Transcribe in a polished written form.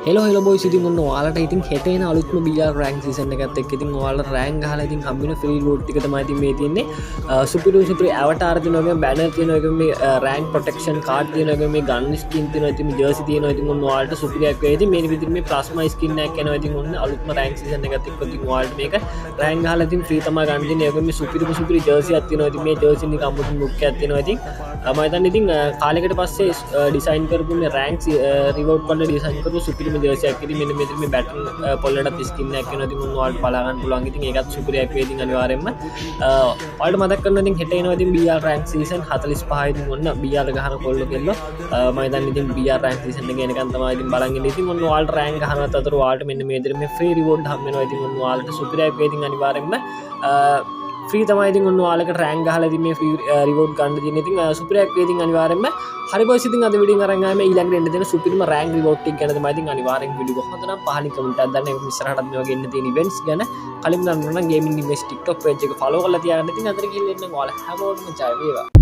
hello boys ඉතින් ඔන්න ඔයාලට ඉතින් හෙට එන අලුත්ම BR රෑන්ක් සීසන් එකත් එක්ක ඉතින් ඔයාලට රෑන්ක් ගහලා ඉතින් හම්බෙන ෆ්‍රී ලූට් ටික තමයි ඉතින් මේ තියෙන්නේ සුපිරි ඇවටාර් තියෙනවා වගේ බැනර් තියෙනවා වගේ මේ රෑන්ක් ප්‍රොටෙක්ෂන් කාඩ් තියෙනවා වගේ මේ ගන් ස්කින් තියෙනවා ඉතින් ජර්සි තියෙනවා ඉතින් ඔන්න ඔයාලට සුපිරියක් වෙයි ඉතින් මේ විදිහට මේ ප්ලාස්මා ස්කින් එකක් එනවා ඉතින් ඔන්න අලුත්ම රෑන්ක් සීසන් එකත් එක්ක ඉතින් ඔයාලට මේක රෑන්ක් ගහලා ඉතින් ෆ්‍රී තමයි ගන්න දෙන්නේ ඒකම මේ සුපිරි ජර්සියක් තියෙනවා ඉතින් මේ ජර්සි එක අමුතුම ලුක් එකක් තියෙනවා ඉතින් මම හිතන්නේ ඉතින් කාලයකට පස්සේ ඩිසයින් කරපු මේ රෑන්ක් රිවෝඩ් කරන ඩිසයින් කරපු සුපිරිම ජර්සියක් ඉතින් මෙන්න මෙතන මේ බැටන් පොල්ලටත් ස්කින් එකක් වෙනවා ඉතින් ඔයාලට බලා ගන්න පුළුවන් ඉතින් ඒකත් සුපිරියක් වෙයි ඉතින් අනිවාර්යෙන්ම ඔයාලට මතක් කරනවා ඉතින් හෙට එනවා ඉතින් BR රෑන්ක් සීසන් 45 ඉතින් ඔන්න BR ගහන කොල්ල කෙල්ල මම හිතන්නේ ඉතින් BR රෑන්ක් සීසන් එක එනකන් තමයි ඉතින් බලන් ඉන්නේ ඉතින් ඔන්න ඔයාලට රෑන්ක් ගහනවත් අතර ඔයාලට මෙන්න මේ විදිහට මේ ෆ්‍රී රිවෝඩ් හම් වෙනවා ඉතින් ඔන්න ඔයාලට සුපිරියක් වෙයි ඉතින් අනිවාර්යෙන්ම ෆ්‍රී තමයි ඉතින් ඔන්න ඔයාලට රෑන්ක් ගහලා ඉතින් මේ ෆ්‍රී රිවෝඩ් ගන්න තියෙන ඉතින් සුපිරියක් වෙයි ඉතින් අනිවාර්යෙන්ම හරි බොයිස් ඉතින් අද වීඩියෝ අරන් ආවේ ඊළඟට එන්න දෙන සුපිරිම රෑන්ක් රිවෝඩ් ටික ගැන තමයි ඉතින් අනිවාර්යෙන් වීඩියෝ කොහොමද නම් පහලින් කමෙන්ට් එකක් දාන්න ඒක ඉස්සරහටත් මේ වගේ එන්න තියෙන ඉවෙන්ට්ස් ගැන කලින් දන්නවා නම් ගේමින් ඉන්වෙස්ට් TikTok page එක follow කරලා තියාගන්න ඉතින් අතර ගිහින් එන්න ඔයාලා හැමෝටම ජය වේවා